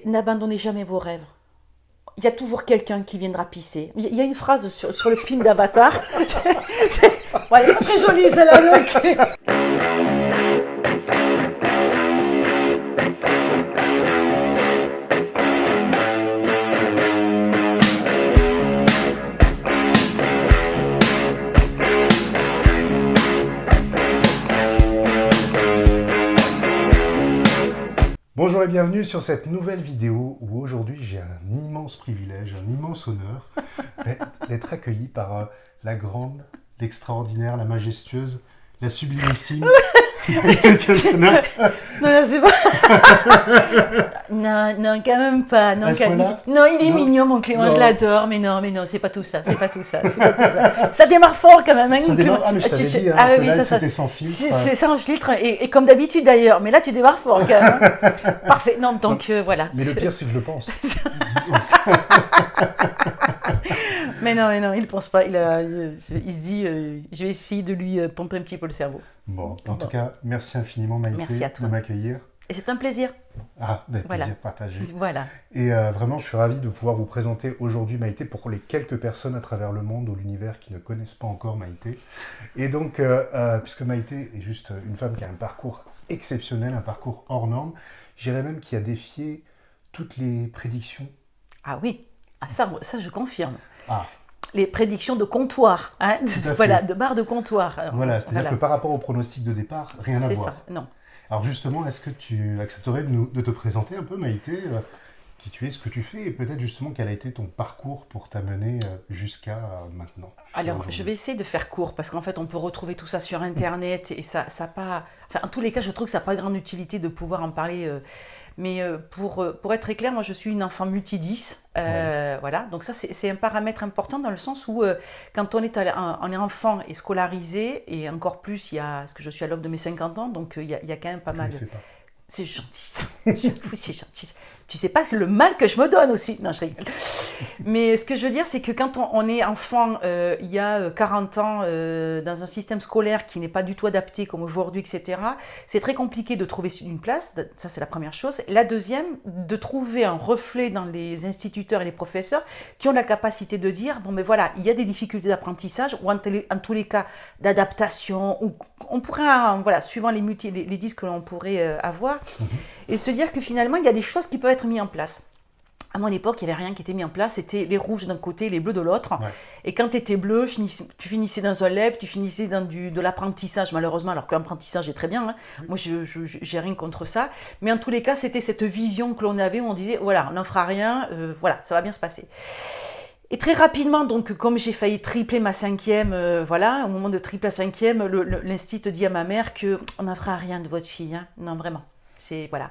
n'abandonnez jamais vos rêves. Il y a toujours quelqu'un qui viendra pisser. Il y a une phrase sur le film d'Avatar. Ouais, elle est pas très jolie celle-là. Donc... Bonjour et bienvenue sur cette nouvelle vidéo où aujourd'hui j'ai un immense privilège, un immense honneur d'être accueilli par la grande, l'extraordinaire, la majestueuse, la sublimissime Maïté Castaner. Non, c'est pas... non, quand même pas. Non, il est mignon, mon Clément, je l'adore, mais non, c'est pas tout ça, c'est pas tout ça. Ça démarre fort quand même. Hein, ça démarre, mais je t'avais dit, hein, que là, c'était sans filtre. C'est sans filtre, et comme d'habitude d'ailleurs, mais là tu démarres fort quand même. Parfait, non, donc voilà. Mais le pire, c'est que je le pense. Mais non, il pense pas. Il se dit, je vais essayer de lui pomper un petit peu le cerveau. Bon, en tout cas, merci infiniment Maïté de m'accueillir. Et c'est un plaisir. Ah, plaisir partagé. Voilà. Et vraiment, je suis ravi de pouvoir vous présenter aujourd'hui Maïté pour les quelques personnes à travers le monde ou l'univers qui ne connaissent pas encore Maïté. Et donc, puisque Maïté est juste une femme qui a un parcours exceptionnel, un parcours hors norme, je dirais même qui a défié toutes les prédictions. Ah oui, ça je confirme. Ah. Les prédictions de comptoir, hein, de barre de comptoir. Voilà, c'est-à-dire que par rapport au pronostic de départ, rien à voir. C'est ça, non. Alors justement, est-ce que tu accepterais de te présenter un peu, Maïté, qui tu es, ce que tu fais, et peut-être justement quel a été ton parcours pour t'amener jusqu'à maintenant? Alors, je vais essayer de faire court, parce qu'en fait, on peut retrouver tout ça sur Internet, et ça pas... Enfin, en tous les cas, je trouve que ça n'a pas grande utilité de pouvoir en parler... Mais pour être très clair, moi je suis une enfant multi-10, voilà. Donc ça c'est un paramètre important dans le sens où quand on est enfant et scolarisé, et encore plus, parce que je suis à l'aube de mes 50 ans, donc il y a quand même pas mal de... C'est gentil ça, j'avoue c'est gentil. Tu sais pas, c'est le mal que je me donne aussi. Non, je rigole. Mais ce que je veux dire, c'est que quand on est enfant, il y a 40 ans, dans un système scolaire qui n'est pas du tout adapté comme aujourd'hui, etc., c'est très compliqué de trouver une place. Ça, c'est la première chose. La deuxième, de trouver un reflet dans les instituteurs et les professeurs qui ont la capacité de dire, bon, mais voilà, il y a des difficultés d'apprentissage, ou en tous les cas d'adaptation, ou on pourrait, voilà, suivant les disques que l'on pourrait avoir, et se dire que finalement, il y a des choses qui peuvent être mises en place. À mon époque, il n'y avait rien qui était mis en place, c'était les rouges d'un côté, les bleus de l'autre. Ouais. Et quand tu étais bleu, tu finissais dans un LEP, tu finissais dans de l'apprentissage, malheureusement, alors que l'apprentissage est très bien. Hein. Oui. Moi, je n'ai rien contre ça. Mais en tous les cas, c'était cette vision que l'on avait où on disait, voilà, on n'en fera rien, voilà, ça va bien se passer. Et très rapidement, donc, comme j'ai failli tripler ma 5e, voilà, au moment de tripler la 5e, l'institut dit à ma mère qu'on n'en fera rien de votre fille. Hein. Non, vraiment. C'est, voilà.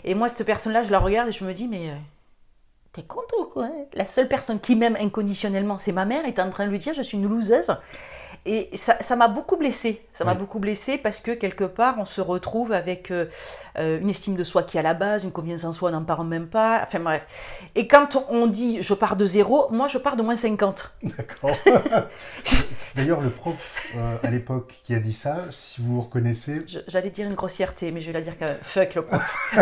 Et moi, cette personne-là, je la regarde et je me dis, mais t'es content ou quoi? La seule personne qui m'aime inconditionnellement, c'est ma mère, est en train de lui dire, je suis une loseuse. Et ça m'a beaucoup blessée. Ça m'a beaucoup blessée parce que quelque part, on se retrouve avec une estime de soi qui est à la base, une confiance en soi, on n'en parle même pas. Enfin bref. Et quand on dit je pars de 0, moi je pars de moins 50. D'accord. D'ailleurs, le prof à l'époque qui a dit ça, si vous vous reconnaissez... J'allais dire une grossièreté, mais je vais la dire quand même. Fuck le prof.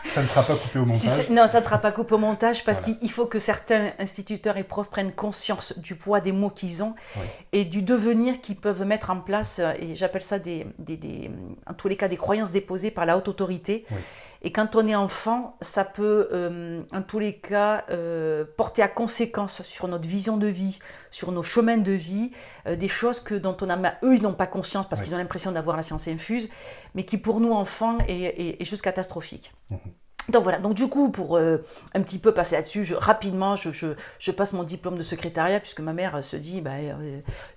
Ça ne sera pas coupé au montage. Non, ça ne sera pas coupé au montage parce qu'il faut que certains instituteurs et profs prennent conscience du poids des mots qu'ils ont et du devenir qu'ils peuvent mettre en place. Et j'appelle ça en tous les cas des croyances déposées par la haute autorité. Oui. Et quand on est enfant, ça peut, en tous les cas, porter à conséquence sur notre vision de vie, sur nos chemins de vie, des choses dont eux, ils n'ont pas conscience parce qu'ils ont l'impression d'avoir la science infuse, mais qui pour nous, enfants, est juste catastrophique. Donc voilà, donc du coup, pour un petit peu passer là-dessus, rapidement, je passe mon diplôme de secrétariat, puisque ma mère se dit,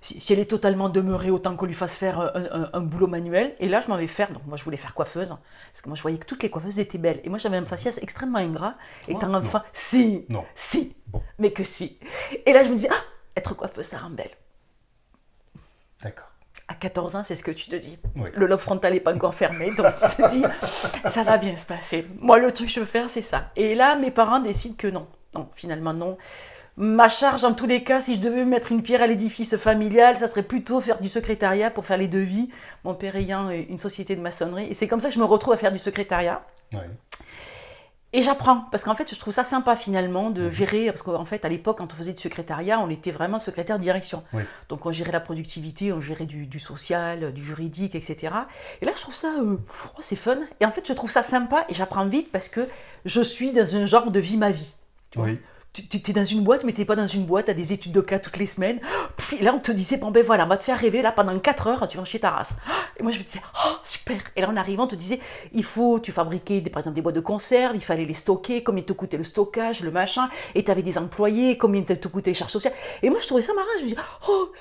si elle est totalement demeurée, autant qu'on lui fasse faire un boulot manuel. Et là, je m'en vais faire, donc moi je voulais faire coiffeuse, parce que moi je voyais que toutes les coiffeuses étaient belles. Et moi j'avais un faciès extrêmement ingrat, étant enfant, si, bon. Mais que si. Et là je me dis, être coiffeuse, ça rend belle. D'accord. À 14 ans, c'est ce que tu te dis. Oui. Le lobe frontal n'est pas encore fermé, donc tu te dis, ça va bien se passer. Moi, le truc que je veux faire, c'est ça. Et là, mes parents décident que non. Non, finalement, non. Ma charge, en tous les cas, si je devais mettre une pierre à l'édifice familial, ça serait plutôt faire du secrétariat pour faire les devis. Mon père ayant une société de maçonnerie. Et c'est comme ça que je me retrouve à faire du secrétariat. Oui. Et j'apprends, parce qu'en fait, je trouve ça sympa finalement de gérer, parce qu'en fait, à l'époque, quand on faisait du secrétariat, on était vraiment secrétaire de direction. Oui. Donc on gérait la productivité, on gérait du social, du juridique, etc. Et là, je trouve ça, c'est fun. Et en fait, je trouve ça sympa et j'apprends vite parce que je suis dans un genre de vie ma vie. Tu vois. Oui. Tu es dans une boîte, mais tu n'es pas dans une boîte, tu as des études de cas toutes les semaines. Puis là, on te disait, bon ben voilà, on va te faire rêver, là, pendant 4 heures, tu vas chez ta race. Et moi, je me disais, oh, super. Et là, en arrivant, on te disait, tu fabriquais, par exemple, des boîtes de conserve, il fallait les stocker, combien te coûtait le stockage, le machin, et tu avais des employés, combien te coûtaient les charges sociales. Et moi, je trouvais ça marrant, je me disais, oh,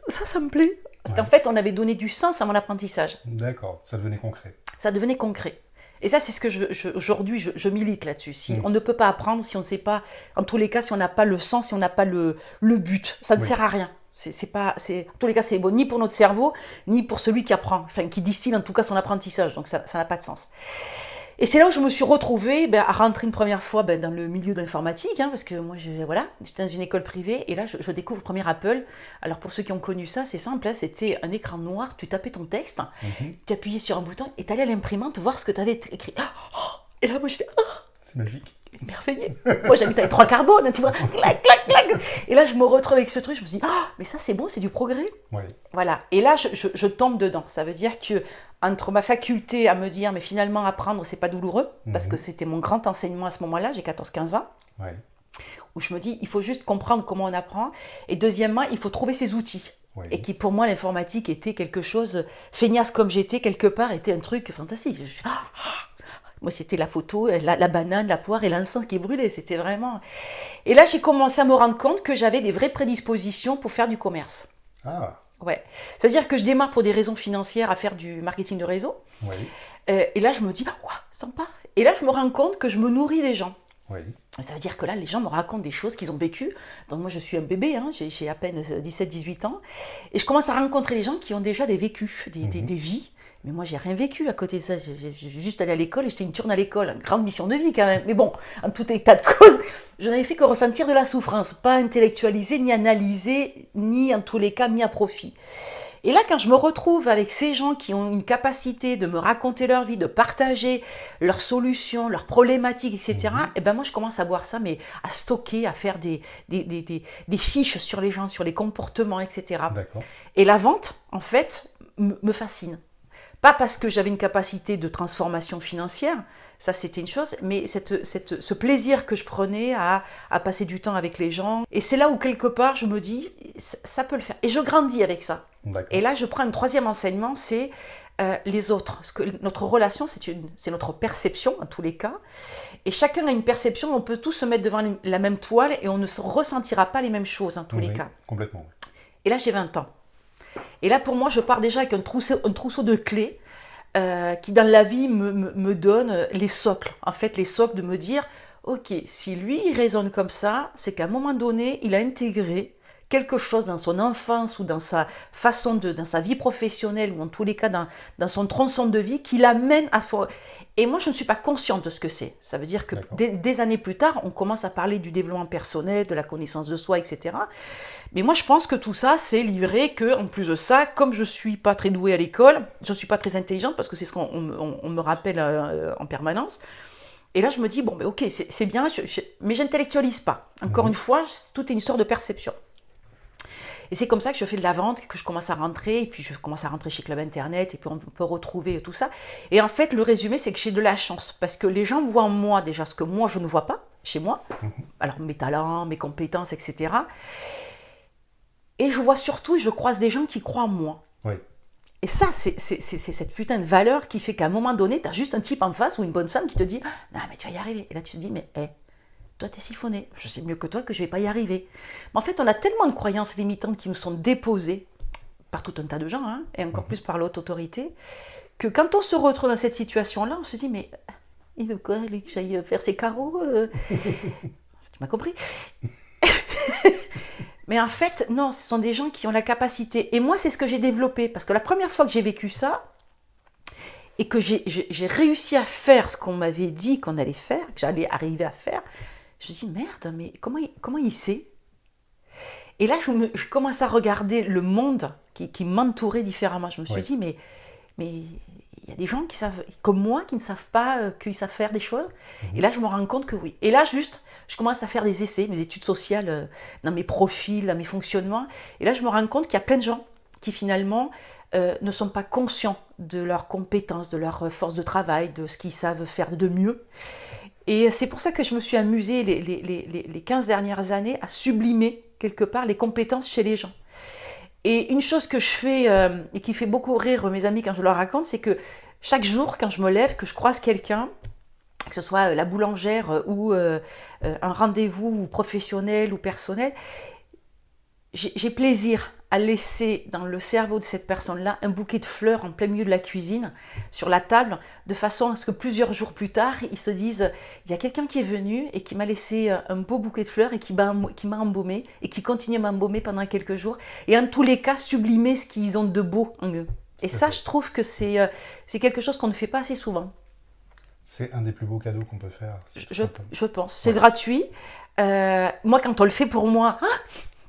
ça me plaît. Parce qu'en fait, on avait donné du sens à mon apprentissage. D'accord, ça devenait concret. Ça devenait concret. Et ça, c'est ce que aujourd'hui, je milite là-dessus. Si on ne peut pas apprendre, si on ne sait pas, en tous les cas, si on n'a pas le sens, si on n'a pas le but, ça ne sert à rien. En tous les cas, c'est bon ni pour notre cerveau, ni pour celui qui apprend, enfin, qui distille en tout cas son apprentissage. Donc ça n'a pas de sens. Et c'est là où je me suis retrouvée à rentrer une première fois dans le milieu de l'informatique, parce que moi, j'étais dans une école privée, et là, je découvre le premier Apple. Alors, pour ceux qui ont connu ça, c'est simple, c'était un écran noir, tu tapais ton texte, tu appuyais sur un bouton, et tu allais à l'imprimante voir ce que tu avais écrit. Et là, moi, j'étais... C'est magique. Émerveillée. Moi, j'habite avec 3 carbones, tu vois, clac, clac, clac. Et là, je me retrouve avec ce truc, je me suis dit, mais ça, c'est bon, c'est du progrès. Oui. Voilà. Et là, je tombe dedans. Ça veut dire que entre ma faculté à me dire, mais finalement, apprendre, c'est pas douloureux, parce que c'était mon grand enseignement à ce moment-là, j'ai 14-15 ans, où je me dis, il faut juste comprendre comment on apprend. Et deuxièmement, il faut trouver ses outils. Oui. Et qui, pour moi, l'informatique était quelque chose, feignasse comme j'étais, quelque part, était un truc fantastique. Moi, c'était la photo, la banane, la poire et l'encens qui brûlait. C'était vraiment... Et là, j'ai commencé à me rendre compte que j'avais des vraies prédispositions pour faire du commerce. Ah. Ouais. C'est-à-dire que je démarre pour des raisons financières à faire du marketing de réseau. Oui. Et là, je me dis, sympa. Et là, je me rends compte que je me nourris des gens. Oui. Ça veut dire que là, les gens me racontent des choses qu'ils ont vécues. Donc moi, je suis un bébé, j'ai à peine 17-18 ans. Et je commence à rencontrer des gens qui ont déjà des vécus, des vies. Mais moi, j'ai rien vécu à côté de ça. J'ai juste allé à l'école et j'étais une turne à l'école. Une grande mission de vie quand même. Mais bon, en tout état de cause, je n'avais fait que ressentir de la souffrance. Pas intellectualiser, ni analyser, ni en tous les cas, mis à profit. Et là, quand je me retrouve avec ces gens qui ont une capacité de me raconter leur vie, de partager leurs solutions, leurs problématiques, etc., et ben moi, je commence à voir ça, mais à stocker, à faire des fiches sur les gens, sur les comportements, etc. D'accord. Et la vente, en fait, me fascine. Pas parce que j'avais une capacité de transformation financière, ça c'était une chose, mais ce plaisir que je prenais à passer du temps avec les gens. Et c'est là où quelque part je me dis, ça peut le faire. Et je grandis avec ça. Et là je prends un troisième enseignement, c'est les autres. Parce que notre relation, c'est notre perception en tous les cas. Et chacun a une perception, on peut tous se mettre devant la même toile et on ne ressentira pas les mêmes choses en tous les cas. Complètement. Et là j'ai 20 ans. Et là, pour moi, je pars déjà avec un trousseau de clés qui, dans la vie, me donne les socles. En fait, les socles de me dire, ok, si lui, il raisonne comme ça, c'est qu'à un moment donné, il a intégré quelque chose dans son enfance ou dans sa façon dans sa vie professionnelle ou en tous les cas dans son tronçon de vie qui l'amène à... Et moi, je ne suis pas consciente de ce que c'est. Ça veut dire que des années plus tard, on commence à parler du développement personnel, de la connaissance de soi, etc. Mais moi, je pense que tout ça, c'est livré qu'en plus de ça, comme je ne suis pas très douée à l'école, je ne suis pas très intelligente parce que c'est ce qu'on me rappelle en permanence. Et là, je me dis, bon, mais ok, c'est bien, mais je n'intellectualise pas. Encore une fois, tout est une histoire de perception. Et c'est comme ça que je fais de la vente, que je commence à rentrer, et puis je commence à rentrer chez Club Internet, et puis on peut retrouver tout ça. Et en fait, le résumé, c'est que j'ai de la chance, parce que les gens voient en moi déjà ce que moi, je ne vois pas chez moi. Alors, mes talents, mes compétences, etc. Et je vois surtout, et je croise des gens qui croient en moi. Oui. Et ça, c'est cette putain de valeur qui fait qu'à un moment donné, tu as juste un type en face ou une bonne femme qui te dit « Non, mais tu vas y arriver ». Et là, tu te dis « Mais toi, t'es siphonné. Je sais mieux que toi que je ne vais pas y arriver. » Mais en fait, on a tellement de croyances limitantes qui nous sont déposées par tout un tas de gens, et encore plus par l'autre autorité, que quand on se retrouve dans cette situation-là, on se dit « Mais il veut quoi, lui, que j'aille faire ses carreaux ?» Tu m'as compris? Mais en fait, non, ce sont des gens qui ont la capacité. Et moi, c'est ce que j'ai développé. Parce que la première fois que j'ai vécu ça, et que j'ai réussi à faire ce qu'on m'avait dit qu'on allait faire, que j'allais arriver à faire, je me dis, merde, mais comment il sait? Et là, je commence à regarder le monde qui m'entourait différemment. Je me suis dit, mais il y a des gens qui savent, comme moi, qui ne savent pas qu'ils savent faire des choses. Et là, je me rends compte que oui. Et là, juste, je commence à faire des essais, mes études sociales, dans mes profils, dans mes fonctionnements. Et là, je me rends compte qu'il y a plein de gens qui finalement ne sont pas conscients de leurs compétences, de leur force de travail, de ce qu'ils savent faire de mieux. Et c'est pour ça que je me suis amusée les 15 dernières années à sublimer quelque part les compétences chez les gens. Et une chose que je fais et qui fait beaucoup rire mes amis quand je leur raconte, c'est que chaque jour, quand je me lève, que je croise quelqu'un, que ce soit la boulangère ou un rendez-vous professionnel ou personnel, j'ai plaisir à laisser dans le cerveau de cette personne-là un bouquet de fleurs en plein milieu de la cuisine, sur la table, de façon à ce que plusieurs jours plus tard, ils se disent il y a quelqu'un qui est venu et qui m'a laissé un beau bouquet de fleurs et qui m'a embaumé et qui continue à m'embaumer pendant quelques jours. Et en tous les cas, sublimer ce qu'ils ont de beau en eux. Et ça, je trouve que c'est quelque chose qu'on ne fait pas assez souvent. C'est un des plus beaux cadeaux qu'on peut faire. Je pense. C'est gratuit. Moi, quand on le fait pour moi...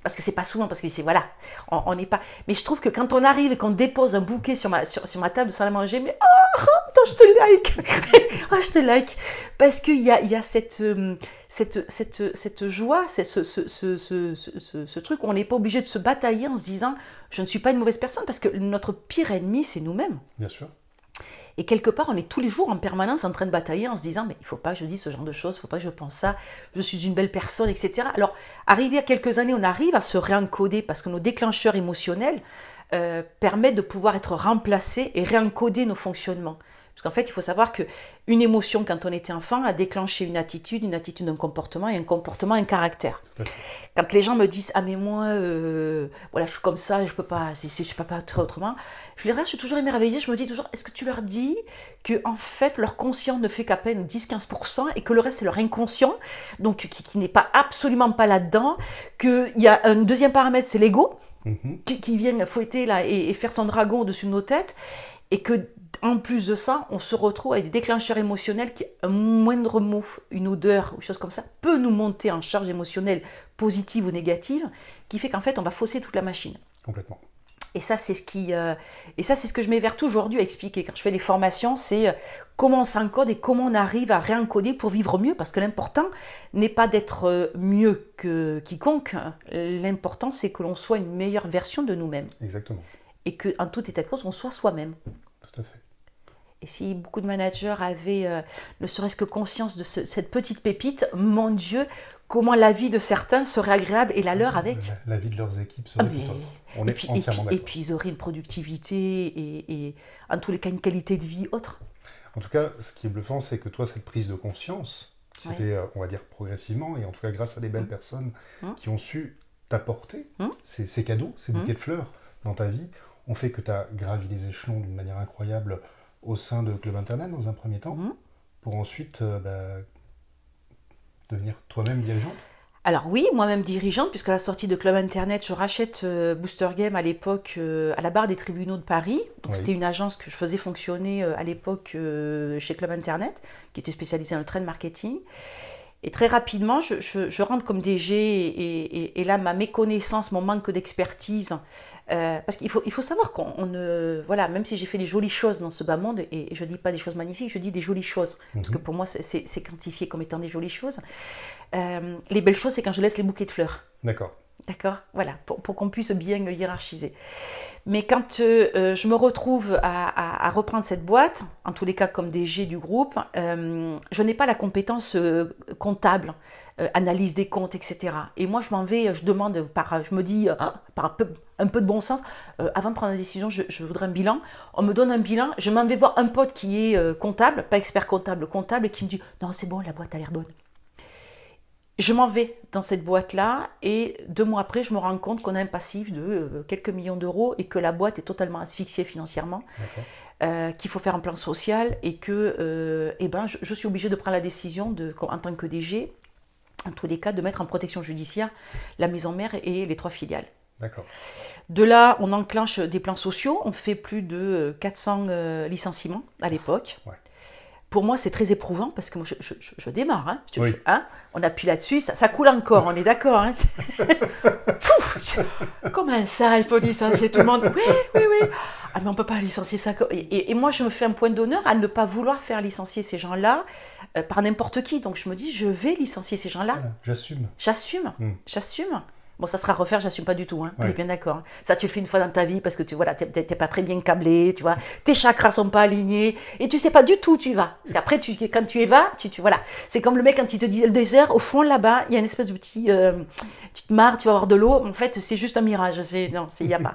parce que c'est pas souvent, parce que c'est voilà, on n'est pas. Mais je trouve que quand on arrive et qu'on dépose un bouquet sur ma table de salle à manger, mais attends, je te like, je te like, parce qu'il y a cette joie, c'est ce truc où on n'est pas obligé de se batailler en se disant, je ne suis pas une mauvaise personne, parce que notre pire ennemi, c'est nous-mêmes. Bien sûr. Et quelque part, on est tous les jours en permanence en train de batailler en se disant mais il ne faut pas que je dise ce genre de choses, il ne faut pas que je pense ça, je suis une belle personne, etc. Alors, arrivé à quelques années, on arrive à se réencoder parce que nos déclencheurs émotionnels permettent de pouvoir être remplacés et réencoder nos fonctionnements. Parce qu'en fait, il faut savoir qu'une émotion, quand on était enfant, a déclenché une attitude un comportement, et un comportement, un caractère. Quand les gens me disent « Ah, mais moi, voilà, je suis comme ça, je peux pas être autrement », je suis toujours émerveillée, je me dis toujours « Est-ce que tu leur dis que en fait, leur conscient ne fait qu'à peine 10-15% et que le reste, c'est leur inconscient, donc qui n'est pas absolument pas là-dedans, qu'il y a un deuxième paramètre, c'est l'ego, qui vient fouetter là, et faire son dragon au-dessus de nos têtes, et que en plus de ça, on se retrouve avec des déclencheurs émotionnels qui, un moindre mot, une odeur, ou chose comme ça, peut nous monter en charge émotionnelle positive ou négative, qui fait qu'en fait, on va fausser toute la machine. Complètement. Et ça, c'est ce que je m'éverte aujourd'hui à expliquer. Quand je fais des formations, c'est comment on s'encode et comment on arrive à réencoder pour vivre mieux. Parce que l'important n'est pas d'être mieux que quiconque. L'important, c'est que l'on soit une meilleure version de nous-mêmes. Exactement. Et qu'en tout état de cause, on soit soi-même. Tout à fait. Et si beaucoup de managers avaient ne serait-ce que conscience de cette petite pépite, mon Dieu, comment la vie de certains serait agréable et la leur avec. La vie de leurs équipes serait tout autre. On est entièrement d'accord. Et puis ils auraient une productivité et en tous les cas une qualité de vie autre. En tout cas, ce qui est bluffant, c'est que toi, cette prise de conscience, qui s'est fait, on va dire, progressivement, et en tout cas grâce à des belles personnes qui ont su t'apporter ces cadeaux, ces bouquets de fleurs dans ta vie, ont fait que tu as gravi les échelons d'une manière incroyable au sein de Club Internet dans un premier temps, pour ensuite devenir toi-même dirigeante. Alors oui, moi-même dirigeante, puisqu'à la sortie de Club Internet, je rachète Booster Game à l'époque à la barre des tribunaux de Paris. Donc c'était une agence que je faisais fonctionner à l'époque chez Club Internet, qui était spécialisée dans le trade marketing. Et très rapidement, je rentre comme DG et là, ma méconnaissance, mon manque d'expertise, parce qu'il faut savoir voilà, même si j'ai fait des jolies choses dans ce bas monde, et je ne dis pas des choses magnifiques, je dis des jolies choses, parce que pour moi, c'est quantifié comme étant des jolies choses. Les belles choses, c'est quand je laisse les bouquets de fleurs. D'accord. D'accord, voilà, pour qu'on puisse bien hiérarchiser. Mais quand je me retrouve à reprendre cette boîte, en tous les cas comme DG du groupe, je n'ai pas la compétence comptable, analyse des comptes, etc. Et moi, je m'en vais, je demande, je me dis, par un peu de bon sens, avant de prendre la décision, je voudrais un bilan. On me donne un bilan, je m'en vais voir un pote qui est comptable, pas expert comptable, et qui me dit, non, c'est bon, la boîte a l'air bonne. Je m'en vais dans cette boîte-là et 2 mois après, je me rends compte qu'on a un passif de quelques millions d'euros et que la boîte est totalement asphyxiée financièrement, qu'il faut faire un plan social et que je suis obligée de prendre la décision, en tant que DG, en tous les cas, de mettre en protection judiciaire la maison mère et les 3 filiales. D'accord. De là, on enclenche des plans sociaux, on fait plus de 400 licenciements à l'époque. pour moi, c'est très éprouvant parce que moi, je démarre. Hein, Oui. on appuie là-dessus, ça coule encore, on est d'accord. Hein. Pouf, comment ça, il faut licencier tout le monde? Oui, oui, oui. Ah, mais on ne peut pas licencier ça. Et moi, je me fais un point d'honneur à ne pas vouloir faire licencier ces gens-là par n'importe qui. Donc, je me dis, je vais licencier ces gens-là. Voilà, j'assume. J'assume. Bon, ça sera à refaire, j'assume pas du tout, hein. On Oui. est bien d'accord. Ça, tu le fais une fois dans ta vie parce que tu voilà, t'es pas très bien câblé, tu vois. Tes chakras sont pas alignés et tu sais pas du tout où tu vas. Parce qu'après, quand tu y vas, voilà. C'est comme le mec quand il te dit le désert, au fond là-bas, il y a une espèce de petit. Tu te marres, tu vas avoir de l'eau. En fait, c'est juste un mirage. Non, il n'y a pas.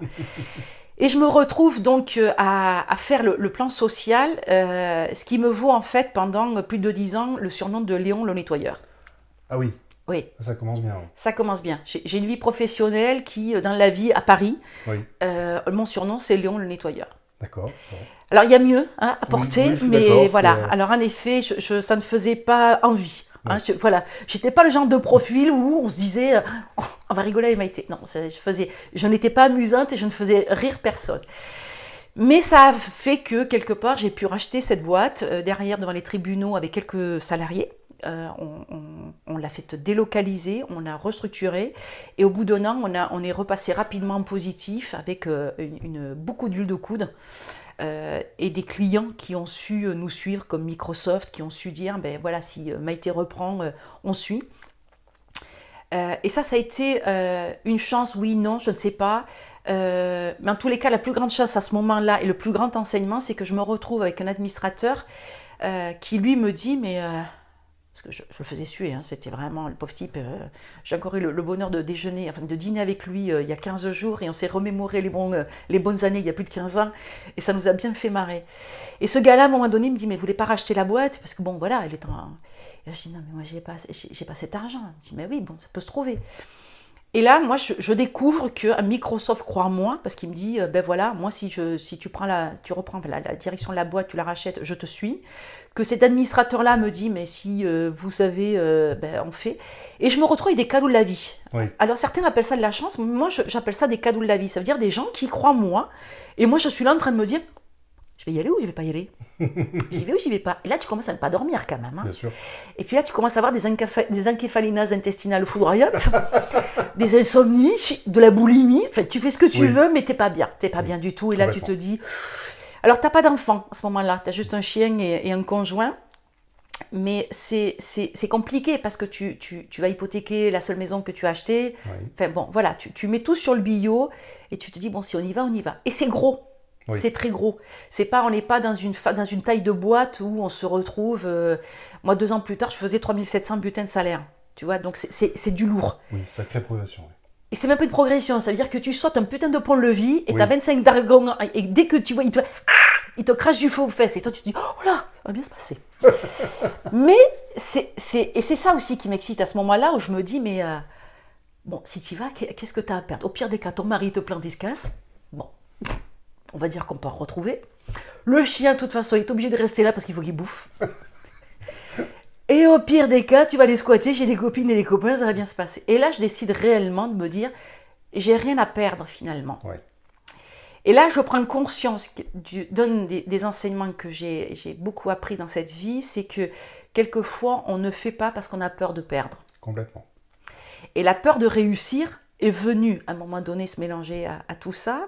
Et je me retrouve donc à faire le plan social, ce qui me vaut en fait pendant plus de 10 ans le surnom de Léon le nettoyeur. Ah oui, Oui. ça commence bien. Ça commence bien. J'ai une vie professionnelle qui, dans la vie à Paris, Oui, mon surnom c'est Léon le nettoyeur. d'accord. Bon. Alors il y a mieux à porter, oui, je suis mais d'accord, voilà. c'est- Alors en effet, ça ne faisait pas envie. Hein, Ouais. voilà, j'étais pas le genre de profil où on se disait oh, on va rigoler avec Maïté. Non, je n'étais pas amusante et je ne faisais rire personne. Mais ça a fait que quelque part j'ai pu racheter cette boîte derrière devant les tribunaux avec quelques salariés. On l'a fait délocaliser, on l'a restructuré et au bout d'un an, on est repassé rapidement en positif avec beaucoup d'huile de coude et des clients qui ont su nous suivre comme Microsoft, qui ont su dire ben voilà, si Maïté reprend, on suit. Et ça a été une chance, oui, non, je ne sais pas. Mais en tous les cas, la plus grande chance à ce moment-là et le plus grand enseignement, c'est que je me retrouve avec un administrateur qui lui me dit mais parce que je le faisais suer, hein, c'était vraiment le pauvre type. J'ai encore eu le bonheur de déjeuner, enfin de dîner avec lui il y a 15 jours et on s'est remémoré les bonnes années il y a plus de 15 ans et ça nous a bien fait marrer. Et ce gars-là, à un moment donné, me dit mais vous voulez pas racheter la boîte? Parce que bon, voilà, elle est en. Et je dis non, mais moi j'ai pas cet argent. Il me dit mais oui, bon, ça peut se trouver. Et là, moi, je découvre que Microsoft croit en moi parce qu'il me dit, ben voilà, moi, si tu reprends la direction de la boîte, tu la rachètes, je te suis. Que cet administrateur-là me dit, mais si vous savez, ben on fait. Et je me retrouve avec des cadeaux de la vie. Oui. Alors certains appellent ça de la chance, mais moi, j'appelle ça des cadeaux de la vie. Ça veut dire des gens qui croient en moi. Et moi, je suis là en train de me dire, je vais y aller ou je vais pas y aller? J'y vais ou j'y vais pas? Et là, tu commences à ne pas dormir quand même. Hein. Bien sûr. Et puis là, tu commences à avoir des encéphalinas intestinales foudroyantes, des insomnies, de la boulimie. Enfin, tu fais ce que tu veux, mais t'es pas bien. T'es pas bien du tout. Et là, tu te dis... Alors, t'as pas d'enfant à ce moment-là. T'as juste un chien et un conjoint. Mais c'est compliqué parce que tu vas hypothéquer la seule maison que tu as achetée. Oui. Enfin, bon, voilà. Tu mets tout sur le billot et tu te dis, bon, si on y va, on y va. Et c'est gros. Oui. C'est très gros. On n'est pas dans une taille de boîte où on se retrouve. Moi, 2 ans plus tard, je faisais 3700 bulletins de salaire. Tu vois, donc c'est du lourd. Oui, sacrée progression. Oui. Et c'est même pas une progression. Ça veut dire que tu sautes un putain de pont-levis et tu as 25 dragons. Et dès que tu vois, il te crache du feu aux fesses. Et toi, tu te dis, oh là, ça va bien se passer. Mais c'est ça aussi qui m'excite à ce moment-là où je me dis, mais bon, si tu y vas, qu'est-ce que tu as à perdre? Au pire des cas, ton mari te plaint, il se casse. Bon. On va dire qu'on peut en retrouver. Le chien, de toute façon, il est obligé de rester là parce qu'il faut qu'il bouffe. Et au pire des cas, tu vas aller squatter chez des copines et des copains, ça va bien se passer. Et là, je décide réellement de me dire, j'ai rien à perdre finalement. Ouais. Et là, je prends conscience d'un des enseignements que j'ai beaucoup appris dans cette vie, c'est que quelquefois, on ne fait pas parce qu'on a peur de perdre. Complètement. Et la peur de réussir est venue, à un moment donné, se mélanger à tout ça.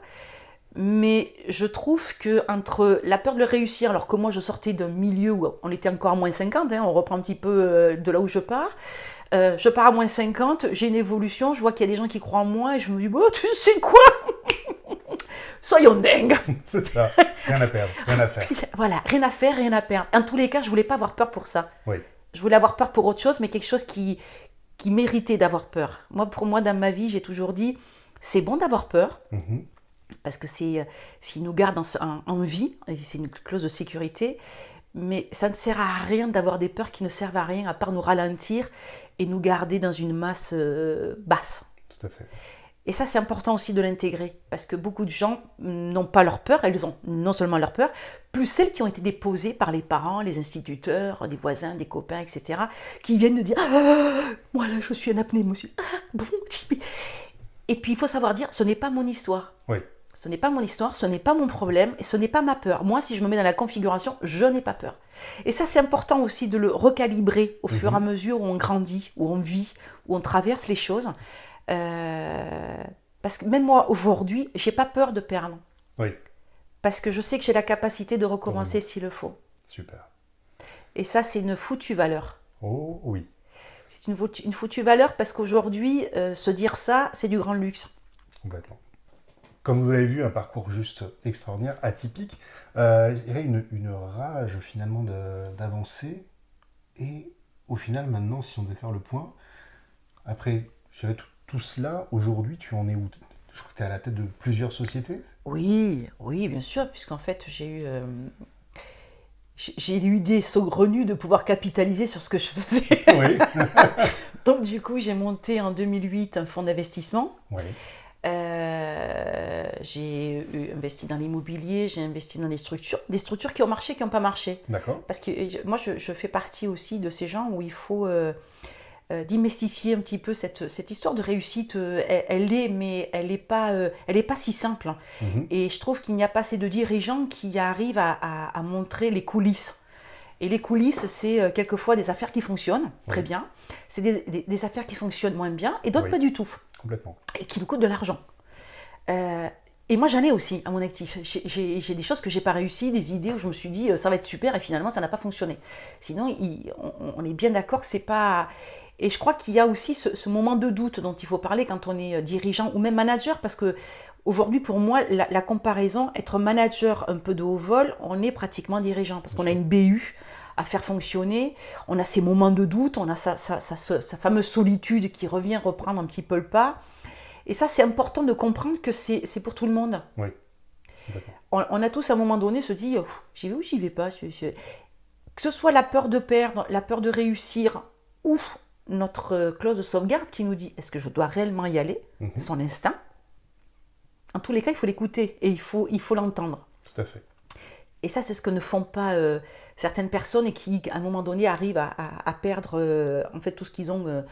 Mais je trouve qu'entre la peur de le réussir, alors que moi je sortais d'un milieu où on était encore à moins 50, hein, on reprend un petit peu de là où je pars à moins 50, j'ai une évolution, je vois qu'il y a des gens qui croient en moi et je me dis, oh, tu sais quoi? Soyons dingues. C'est ça, rien à perdre, rien à faire. Voilà, rien à faire, rien à perdre. En tous les cas, je voulais pas avoir peur pour ça. Oui. Je voulais avoir peur pour autre chose, mais quelque chose qui méritait d'avoir peur. Pour moi, dans ma vie, j'ai toujours dit, c'est bon d'avoir peur. Mm-hmm. Parce que c'est nous garde en vie, et c'est une clause de sécurité, mais ça ne sert à rien d'avoir des peurs qui ne servent à rien à part nous ralentir et nous garder dans une masse basse. Tout à fait. Et ça, c'est important aussi de l'intégrer, parce que beaucoup de gens n'ont pas leur peur, elles ont non seulement leur peur, plus celles qui ont été déposées par les parents, les instituteurs, des voisins, des copains, etc., qui viennent nous dire « Ah, moi là, je suis en apnée, monsieur. Ah, bon. » Et puis, il faut savoir dire, ce n'est pas mon histoire. Oui. Ce n'est pas mon histoire, ce n'est pas mon problème et ce n'est pas ma peur. Moi, si je me mets dans la configuration, je n'ai pas peur. Et ça, c'est important aussi de le recalibrer au fur et à mesure où on grandit, où on vit, où on traverse les choses. Parce que même moi, aujourd'hui, j'ai pas peur de perdre. Oui, Parce que je sais que j'ai la capacité de recommencer s'il le faut. super. Et ça, c'est une foutue valeur. Oh oui, C'est une foutue valeur parce qu'aujourd'hui, se dire ça, c'est du grand luxe. complètement. Comme vous l'avez vu, un parcours juste extraordinaire, atypique. Il y a une rage finalement d'avancer. Et au final, maintenant, si on devait faire le point, après, je dirais tout cela, aujourd'hui, tu en es où? Je crois que tu es à la tête de plusieurs sociétés. Oui, oui, bien sûr, puisqu'en fait, j'ai eu l'idée saugrenue de pouvoir capitaliser sur ce que je faisais. Oui. Donc, du coup, j'ai monté en 2008 un fonds d'investissement. Oui, J'ai investi dans l'immobilier, j'ai investi dans des structures qui ont marché, qui n'ont pas marché. d'accord. Parce que moi, je fais partie aussi de ces gens où il faut démystifier un petit peu cette histoire de réussite. Elle l'est, mais elle n'est pas si simple. Hein. Mhm. Et je trouve qu'il n'y a pas assez de dirigeants qui arrivent à montrer les coulisses. Et les coulisses, c'est quelquefois des affaires qui fonctionnent très bien, c'est des affaires qui fonctionnent moins bien, et d'autres Oui. pas du tout, Complètement. et qui nous coûtent de l'argent. Et moi, j'en ai aussi à mon actif. J'ai des choses que j'ai pas réussi, des idées où je me suis dit ça va être super, et finalement, ça n'a pas fonctionné. Sinon, on est bien d'accord que c'est pas... Et je crois qu'il y a aussi ce moment de doute dont il faut parler quand on est dirigeant ou même manager, parce que aujourd'hui, pour moi, la comparaison, être manager un peu de haut vol, on est pratiquement dirigeant, parce qu'on a une BU à faire fonctionner, on a ces moments de doute, on a sa fameuse solitude qui revient reprendre un petit peu le pas. Et ça, c'est important de comprendre que c'est pour tout le monde. Oui, complètement. On a tous à un moment donné se dit, j'y vais ou j'y vais pas. Que ce soit la peur de perdre, la peur de réussir, ou notre clause de sauvegarde qui nous dit, est-ce que je dois réellement y aller, son instinct. En tous les cas, il faut l'écouter et il faut l'entendre. Tout à fait. Et ça, c'est ce que ne font pas certaines personnes et qui, à un moment donné, arrivent à perdre en fait tout ce qu'ils ont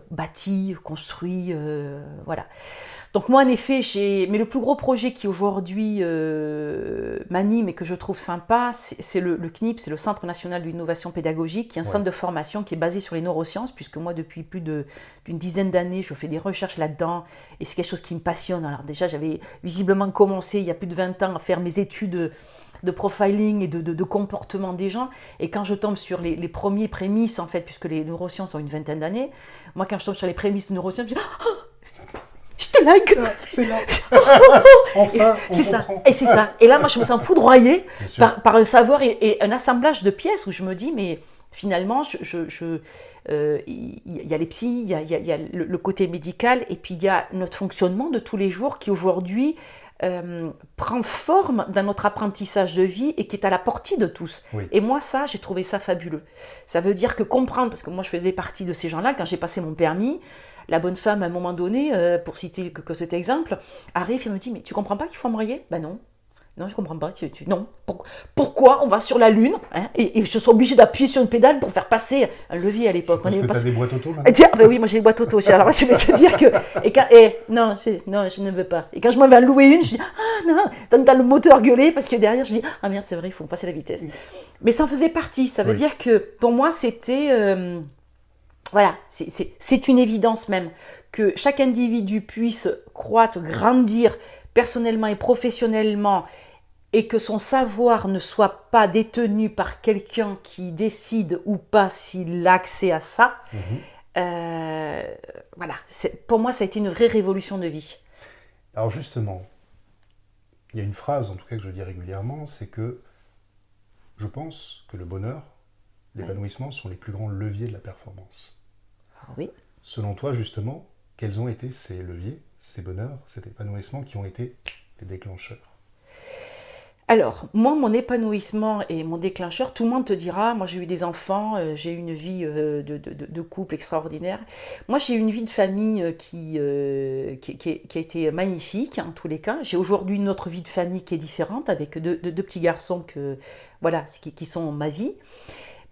bâti, construit, voilà. Donc moi, en effet, mais le plus gros projet qui aujourd'hui m'anime et que je trouve sympa, c'est le CNIP, c'est le Centre National d'Innovation Pédagogique, qui est un centre de formation qui est basé sur les neurosciences, puisque moi, depuis plus d'une dizaine d'années, je fais des recherches là-dedans, et c'est quelque chose qui me passionne. Alors déjà, j'avais visiblement commencé, il y a plus de 20 ans, à faire mes études de profiling et de comportement des gens. Et quand je tombe sur les premiers prémices, en fait, puisque les neurosciences ont une vingtaine d'années, moi, quand je tombe sur les prémices de neurosciences, je dis je te like. C'est là. Enfin, c'est ça. comprend. Et c'est ça. Et là, moi, je me sens foudroyée par un savoir et un assemblage de pièces où je me dis, mais finalement, il y a les psys, il y a le côté médical, et puis il y a notre fonctionnement de tous les jours qui aujourd'hui prend forme dans notre apprentissage de vie et qui est à la portée de tous. Oui. Et moi, ça, j'ai trouvé ça fabuleux. Ça veut dire que comprendre, parce que moi, je faisais partie de ces gens-là, quand j'ai passé mon permis, la bonne femme, à un moment donné, pour citer que cet exemple, arrive et me dit, mais tu comprends pas qu'il faut embrayer? Ben non. Non, je comprends pas. Non. Pourquoi on va sur la Lune et je suis obligée d'appuyer sur une pédale pour faire passer un levier à l'époque? Parce que tu as des boîtes auto, là. Ah ben oui, moi j'ai des boîtes auto. Alors je vais te dire que... non, je ne veux pas. Et quand je m'en vais en louer une, je dis, ah non, t'as le moteur gueulé, parce que derrière, je dis, ah merde, c'est vrai, il faut passer la vitesse. Mais ça en faisait partie. Ça veut dire que, pour moi, c'était... voilà, c'est une évidence même que chaque individu puisse croître, grandir personnellement et professionnellement, et que son savoir ne soit pas détenu par quelqu'un qui décide ou pas s'il a accès à ça. Voilà, pour moi, ça a été une vraie révolution de vie. Alors justement, il y a une phrase, en tout cas, que je dis régulièrement, c'est que je pense que le bonheur, l'épanouissement sont les plus grands leviers de la performance. Oui. Selon toi, justement, quels ont été ces leviers, ces bonheurs, cet épanouissement qui ont été les déclencheurs? Alors, moi, mon épanouissement et mon déclencheur, tout le monde te dira, moi j'ai eu des enfants, j'ai eu une vie de couple extraordinaire. Moi, j'ai eu une vie de famille qui a été magnifique, en tous les cas. J'ai aujourd'hui une autre vie de famille qui est différente, avec deux petits garçons qui sont ma vie.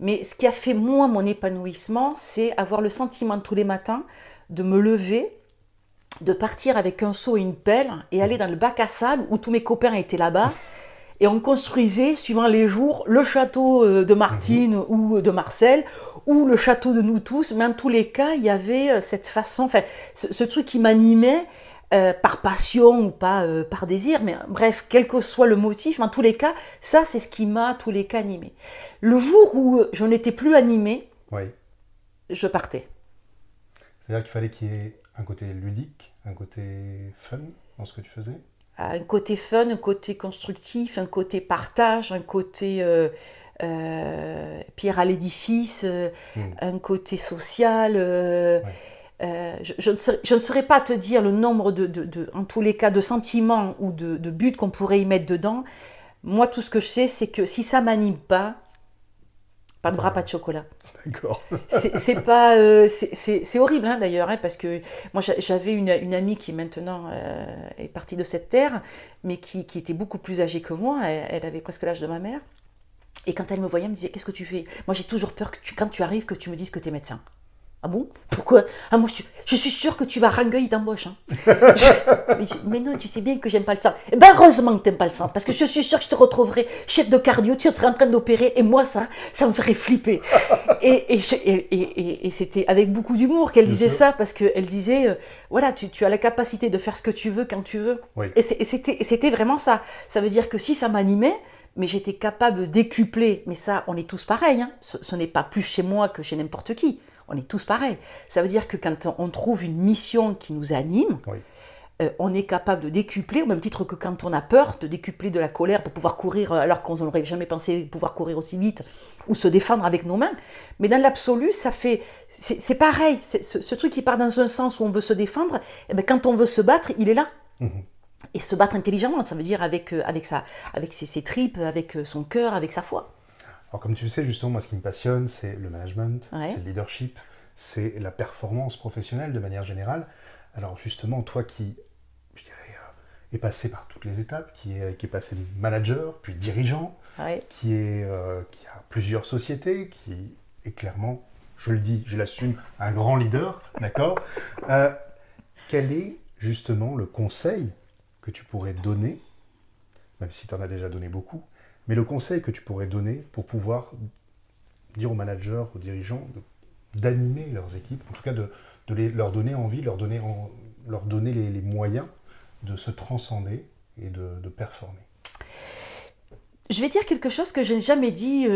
Mais ce qui a fait, moi, mon épanouissement, c'est avoir le sentiment tous les matins de me lever de partir avec un seau et une pelle et aller dans le bac à sable où tous mes copains étaient là-bas. Et on construisait, suivant les jours, le château de Martine ou de Marcel, ou le château de nous tous. Mais en tous les cas, il y avait cette façon, enfin, ce truc qui m'animait, par passion ou pas par désir. Mais bref, quel que soit le motif, mais en tous les cas, ça, c'est ce qui m'a, tous les cas, animé. Le jour où je n'étais plus animée, Oui. je partais. C'est-à-dire qu'il fallait qu'il y ait un côté ludique, un côté fun dans ce que tu faisais. Un côté fun, un côté constructif, un côté partage, un côté pierre à l'édifice, un côté social. Je ne saurais pas te dire le nombre en tous les cas, de sentiments ou de buts qu'on pourrait y mettre dedans. Moi, tout ce que je sais, c'est que si ça m'anime pas de bras, pas de chocolat. D'accord. C'est pas, c'est horrible hein, d'ailleurs, hein, parce que moi j'avais une amie qui maintenant est partie de cette terre, mais qui était beaucoup plus âgée que moi. Elle avait presque l'âge de ma mère. Et quand elle me voyait, elle me disait: qu'est-ce que tu fais? Moi j'ai toujours peur que quand tu arrives, que tu me dises que tu es médecin. Ah bon? Pourquoi? Ah moi je suis sûre que tu vas rangueil d'embauche. Hein. Mais non, tu sais bien que j'aime pas le sang. Eh ben heureusement que t'aimes pas le sang, parce que je suis sûre que je te retrouverai chef de cardio, tu seras en train d'opérer, et moi ça me ferait flipper. Et c'était avec beaucoup d'humour qu'elle disait ça, parce qu'elle disait, voilà, tu as la capacité de faire ce que tu veux quand tu veux. Oui. Et c'était vraiment ça. Ça veut dire que si ça m'animait, mais j'étais capable de décupler, mais ça, on est tous pareils, hein. Ce n'est pas plus chez moi que chez n'importe qui. On est tous pareils. Ça veut dire que quand on trouve une mission qui nous anime, oui. On est capable de décupler, au même titre que quand on a peur, de décupler de la colère pour pouvoir courir alors qu'on n'aurait jamais pensé pouvoir courir aussi vite, ou se défendre avec nos mains. Mais dans l'absolu, c'est pareil. Ce truc qui part dans un sens où on veut se défendre, et bien quand on veut se battre, il est là. Et se battre intelligemment, ça veut dire avec ses tripes, avec son cœur, avec sa foi. Alors comme tu le sais, justement, moi ce qui me passionne, c'est le management, c'est le leadership, c'est la performance professionnelle de manière générale. Alors justement, toi qui, je dirais, est passé par toutes les étapes, qui est passé manager, puis dirigeant, qui a plusieurs sociétés, qui est clairement, je le dis, je l'assume, un grand leader, d'accord. Quel est justement le conseil que tu pourrais donner, même si tu en as déjà donné beaucoup, mais le conseil que tu pourrais donner pour pouvoir dire aux managers, aux dirigeants, d'animer leurs équipes, en tout cas de leur donner envie, leur donner les moyens de se transcender et de performer. Je vais dire quelque chose que je n'ai jamais dit,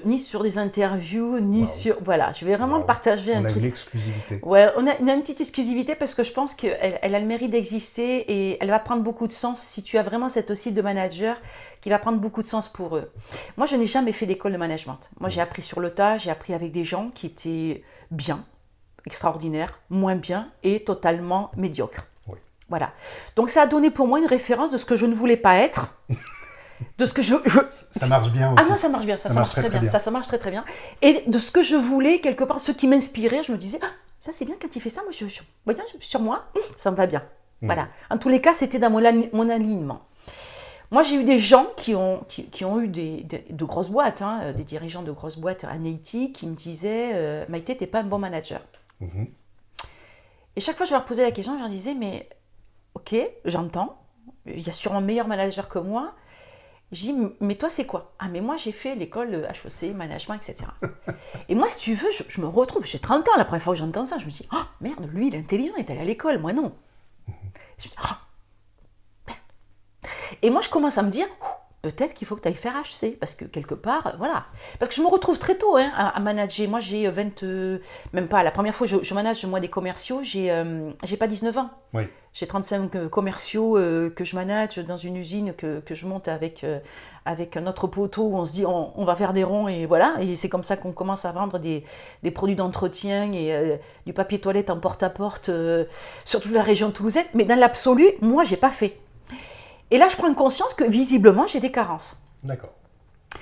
ni sur des interviews, ni sur... Voilà, je vais vraiment partager un truc. On a une exclusivité. Ouais, on a une petite exclusivité parce que je pense qu'elle a le mérite d'exister et elle va prendre beaucoup de sens si tu as vraiment cette style de manager qui va prendre beaucoup de sens pour eux. Moi, je n'ai jamais fait d'école de management. Moi, j'ai appris sur le tas, j'ai appris avec des gens qui étaient bien, extraordinaires, moins bien et totalement médiocres. Oui. Voilà. Donc, ça a donné pour moi une référence de ce que je ne voulais pas être. De ce que Ça marche bien aussi. Ah non, ça marche bien, ça marche très bien. Ça marche très bien. Et de ce que je voulais, quelque part, ce qui m'inspirait, je me disais, ah, ça c'est bien quand il fait ça, moi, sur moi, ça me va bien. Voilà. En tous les cas, c'était dans mon alignement. Moi, j'ai eu des gens qui ont eu de grosses boîtes, hein, des dirigeants de grosses boîtes en Haïti, qui me disaient, Maïté, t'es pas un bon manager. Et chaque fois, je leur posais la question, je leur disais, mais ok, j'entends, il y a sûrement un meilleur manager que moi. J'ai dit, mais toi, c'est quoi? Ah, mais moi, j'ai fait l'école HEC, management, etc. Et moi, si tu veux, je me retrouve, j'ai 30 ans, la première fois que j'entends ça, je me dis, oh, merde, lui, il est intelligent, il est allé à l'école, moi, non. Je me dis, oh, merde. Et moi, je commence à me dire, peut-être qu'il faut que tu ailles faire HC, parce que quelque part, voilà. Parce que je me retrouve très tôt hein, à manager. Moi, j'ai même pas, la première fois que je manage, moi, des commerciaux, j'ai pas 19 ans. Oui. J'ai 35 commerciaux que je manage dans une usine que je monte avec un autre poteau où on se dit on va faire des ronds et voilà. Et c'est comme ça qu'on commence à vendre des produits d'entretien et du papier toilette en porte-à-porte sur toute la région toulousaine. Mais dans l'absolu, moi, j'ai pas fait. Et là, je prends conscience que visiblement, j'ai des carences. D'accord.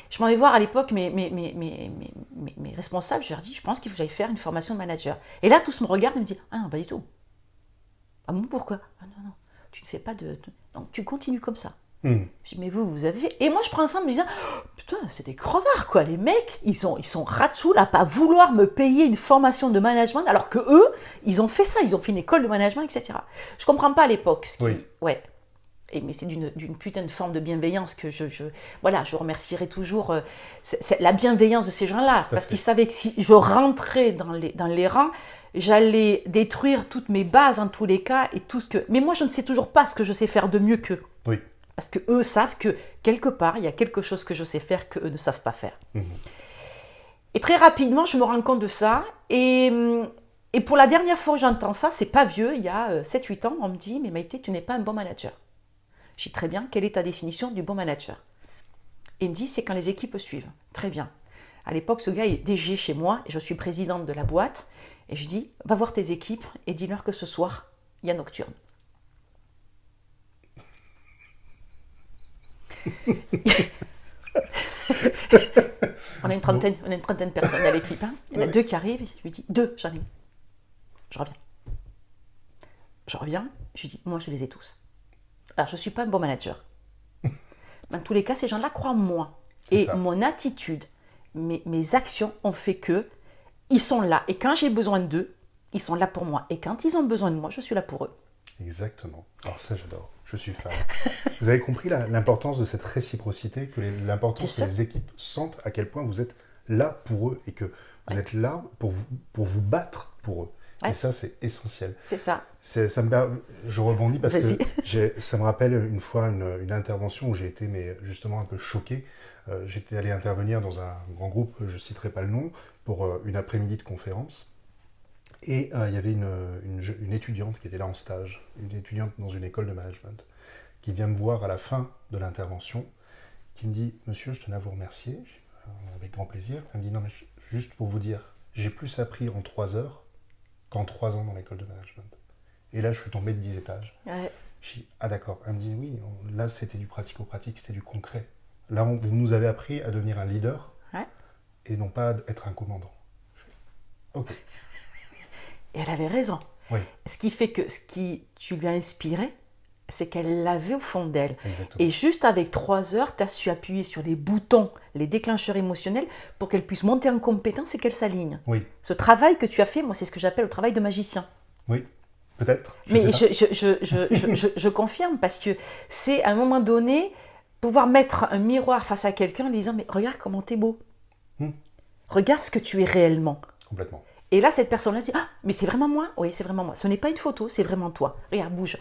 Je m'en vais voir à l'époque mes responsables, je leur dis, je pense qu'il faut que j'aille faire une formation de manager. Et là, tous me regardent et me disent, ah non, pas du tout. Ah bon, pourquoi? Ah non, tu ne fais pas de... Donc, tu continues comme ça. Je dis, mais vous avez fait. Et moi, je prends ça en me disant, oh, putain, c'est des crevards, quoi. Les mecs, ils sont rats-dessous à pas vouloir me payer une formation de management, alors que eux, ils ont fait ça, ils ont fait une école de management, etc. Je comprends pas à l'époque. Ouais. Mais c'est d'une putain de forme de bienveillance que je remercierai toujours. C'est la bienveillance de ces gens-là, parce qu'ils savaient que si je rentrais dans les rangs, j'allais détruire toutes mes bases en tous les cas et tout ce que. Mais moi, je ne sais toujours pas ce que je sais faire de mieux qu'eux. Oui. Parce que eux savent que quelque part, il y a quelque chose que je sais faire que eux ne savent pas faire. Et très rapidement, je me rends compte de ça. Et pour la dernière fois que j'entends ça, c'est pas vieux, il y a 7-8 ans, on me dit, mais Maïté, tu n'es pas un bon manager. Je dis, très bien, quelle est ta définition du bon manager? Et il me dit, c'est quand les équipes suivent. Très bien. À l'époque, ce gars est DG chez moi, et je suis présidente de la boîte. Et je dis, va voir tes équipes et dis-leur que ce soir, il y a nocturne. On a une trentaine de personnes à l'équipe. Il y en a 2 qui arrivent. Je lui dis, 2, j'arrive. Je reviens. Je lui dis, moi, je les ai tous. Alors, je ne suis pas un bon manager. Dans tous les cas, ces gens-là croient en moi. Et mon attitude, mes actions ont fait que ils sont là. Et quand j'ai besoin d'eux, ils sont là pour moi. Et quand ils ont besoin de moi, je suis là pour eux. Exactement. Alors ça, j'adore. Je suis fan. Vous avez compris l'importance de cette réciprocité, que l'importance que les équipes sentent à quel point vous êtes là pour eux et que vous êtes là pour vous battre pour eux. Et ça, c'est essentiel. C'est ça. Je rebondis parce que ça me rappelle une fois une intervention où j'ai été justement un peu choqué. J'étais allé intervenir dans un grand groupe, je ne citerai pas le nom, pour une après-midi de conférence. Et il y avait une étudiante qui était là en stage, une étudiante dans une école de management, qui vient me voir à la fin de l'intervention, qui me dit « Monsieur, je tenais à vous remercier, avec grand plaisir ». Elle me dit « Non, mais juste pour vous dire, j'ai plus appris en 3 heures qu'en 3 ans dans l'école de management. » Et là, je suis tombé de 10 étages. Ouais. Je dis « Ah d'accord ». Elle me dit « Oui, là, c'était du pratico-pratique, c'était du concret. Là, vous nous avez appris à devenir un leader et non pas être un commandant. » Ok. Et elle avait raison. Oui. Ce qui fait que ce qui tu lui as inspiré, c'est qu'elle l'avait au fond d'elle. Exactement. Et juste avec 3 heures, tu as su appuyer sur les boutons, les déclencheurs émotionnels, pour qu'elle puisse monter en compétence et qu'elle s'aligne. Oui. Ce travail que tu as fait, moi, c'est ce que j'appelle le travail de magicien. Oui, peut-être. Mais je confirme, parce que c'est à un moment donné, pouvoir mettre un miroir face à quelqu'un en lui disant « Mais regarde comment t'es beau. Regarde ce que tu es réellement. » Complètement. Et là, cette personne-là se dit « Ah, mais c'est vraiment moi ?» Oui, c'est vraiment moi. Ce n'est pas une photo, c'est vraiment toi. Regarde, bouge.